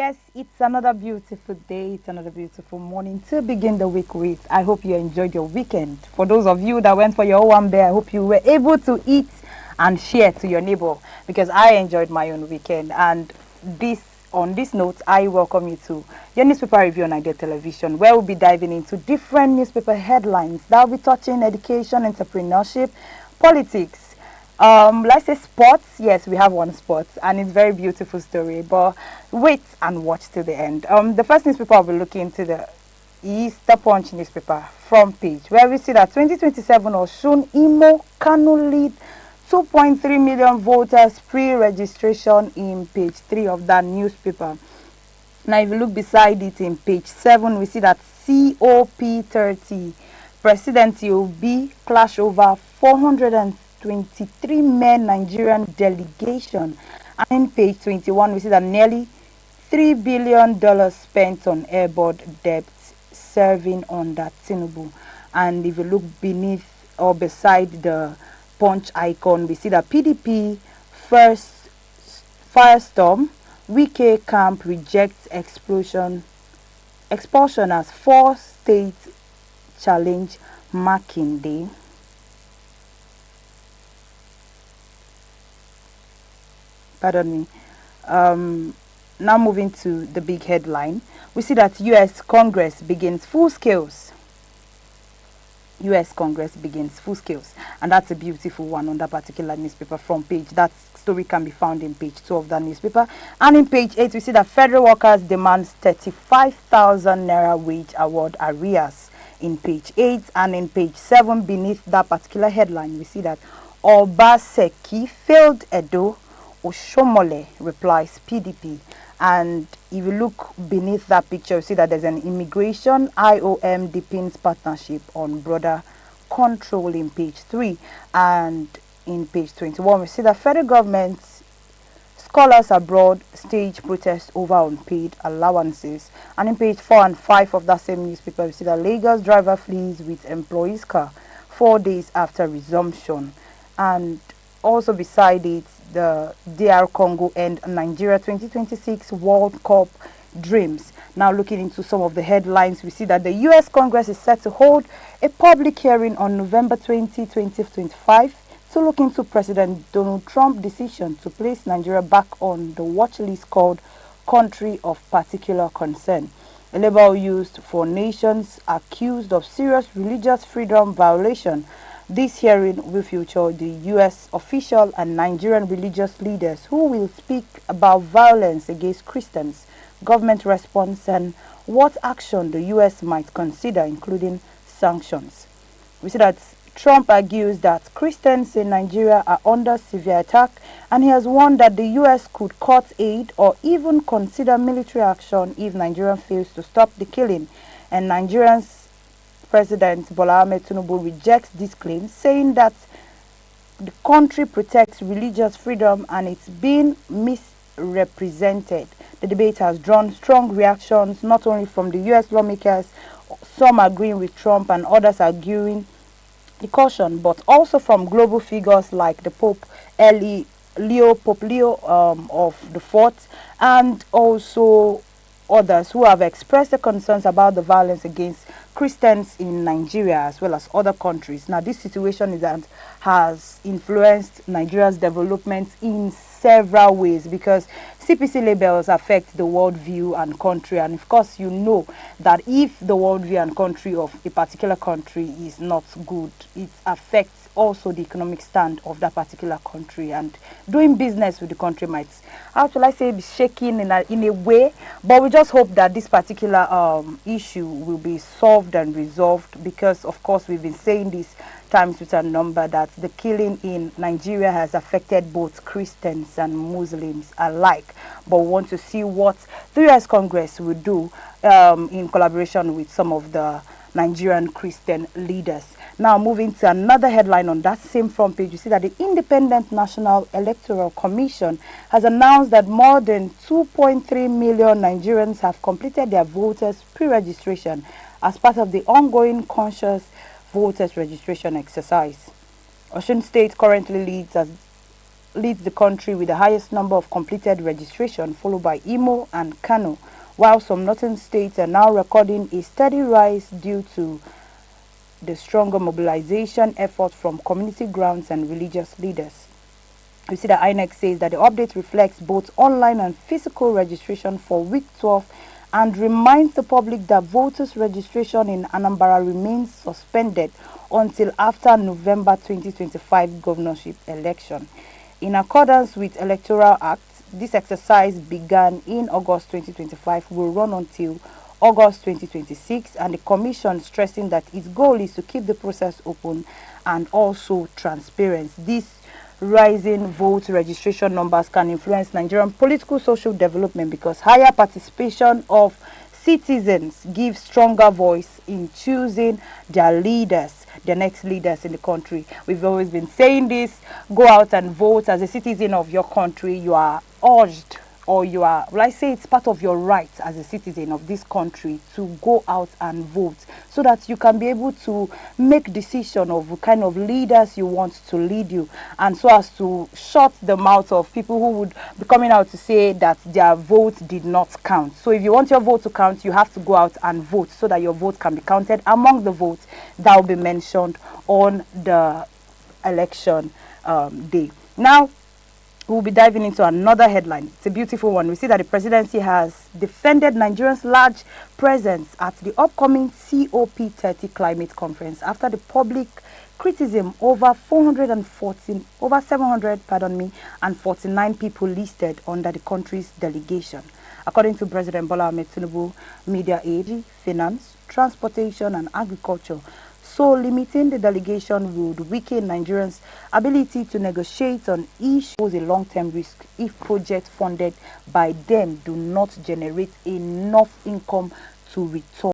Yes, it's another beautiful day. It's another beautiful morning to begin the week with. I hope you enjoyed your weekend. For those of you that went for your one bear, I hope you were able to eat and share to your neighbor because I enjoyed my own weekend. And this on this note, I welcome you to your newspaper review on Idea Television, where we'll be diving into different newspaper headlines that will be touching education, entrepreneurship, politics, let's say sports. Yes, we have one sports, and it's a very beautiful story. But wait and watch till the end. The first newspaper I'll be looking into the is the Punch newspaper front page, where we see that 2027 Osun Imo Kanu lead 2.3 million voters pre-registration in page 3 of that newspaper. Now, if you look beside it in page 7, we see that COP30 President Obi clash over 423 men Nigerian delegation. And in page 21, we see that nearly $3 billion spent on airboard debt serving under Tinubu. And if you look beneath or beside the Punch icon, we see that PDP first firestorm, Wike camp rejects expulsion as four states challenge Makinde. Pardon me. Now moving to the big headline, we see that U.S. Congress begins full scales. U.S. Congress begins full scales, and that's a beautiful one on that particular newspaper front page. That story can be found in page 2 of that newspaper. And in page 8, we see that federal workers demands 35,000 naira wage award arrears in page 8. And in page 7, beneath that particular headline, we see that Obaseki failed Edo, Oshomole replies PDP. And if you look beneath that picture, you see that there's an immigration IOM deepens partnership on border control in page 3. And in page 21, we see that federal government scholars abroad stage protest over unpaid allowances. And in page 4 and 5 of that same newspaper, we see that Lagos driver flees with employee's car 4 days after resumption. And also beside it, the DR Congo and Nigeria 2026 World Cup dreams. Now looking into some of the headlines, we see that the U.S. Congress is set to hold a public hearing on November 20, 2025 to look into President Donald Trump's decision to place Nigeria back on the watch list called Country of Particular Concern, a label used for nations accused of serious religious freedom violation. This hearing will feature the U.S. official and Nigerian religious leaders who will speak about violence against Christians, government response, and what action the U.S. might consider, including sanctions. We see that Trump argues that Christians in Nigeria are under severe attack, and he has warned that the U.S. could cut aid or even consider military action if Nigeria fails to stop the killing. And Nigerians President Bola Ahmed Tinubu rejects these claims, saying that the country protects religious freedom and it's being misrepresented. The debate has drawn strong reactions, not only from the U.S. lawmakers, some agreeing with Trump and others arguing the caution, but also from global figures like the Pope Leo of the Fourth, and also others who have expressed their concerns about the violence against Christians in Nigeria as well as other countries. Now, this situation is that has influenced Nigeria's development in several ways because CPC labels affect the worldview and country, and of course you know that if the worldview and country of a particular country is not good, it affects also the economic stand of that particular country, and doing business with the country might, how shall I say, be shaking in a way. But we just hope that this particular issue will be solved and resolved, because of course we've been saying this times with a number that the killing in Nigeria has affected both Christians and Muslims alike. But we want to see what the U.S. Congress will do in collaboration with some of the Nigerian Christian leaders. Now, moving to another headline on that same front page, you see that the Independent National Electoral Commission has announced that more than 2.3 million Nigerians have completed their voters pre-registration as part of the ongoing conscious voters registration exercise. Osun State currently leads as leads the country with the highest number of completed registration, followed by Imo and Kano, while some northern states are now recording a steady rise due to the stronger mobilization effort from community grounds and religious leaders. You see that INEC says that the update reflects both online and physical registration for week 12 and reminds the public that voters' registration in Anambra remains suspended until after November 2025 governorship election. In accordance with Electoral Act, this exercise began in August 2025, will run until August 2026, and the commission stressing that its goal is to keep the process open and also transparent. This rising vote registration numbers can influence Nigerian political social development because higher participation of citizens gives stronger voice in choosing their leaders, the next leaders in the country. We've always been saying this: go out and vote. As a citizen of your country, you are urged, or you are, well, I say it's part of your right as a citizen of this country to go out and vote, so that you can be able to make decision of the kind of leaders you want to lead you, and so as to shut the mouth of people who would be coming out to say that their vote did not count. So if you want your vote to count, you have to go out and vote so that your vote can be counted among the votes that will be mentioned on the election day. Now, we'll be diving into another headline. It's a beautiful one. We see that the presidency has defended Nigeria's large presence at the upcoming COP30 climate conference after the public criticism over 749 people listed under the country's delegation. According to President Bola Ahmed Tinubu, media aid, finance, transportation and agriculture, so limiting the delegation would weaken Nigerians' ability to negotiate on issues, pose a long-term risk if projects funded by them do not generate enough income to return.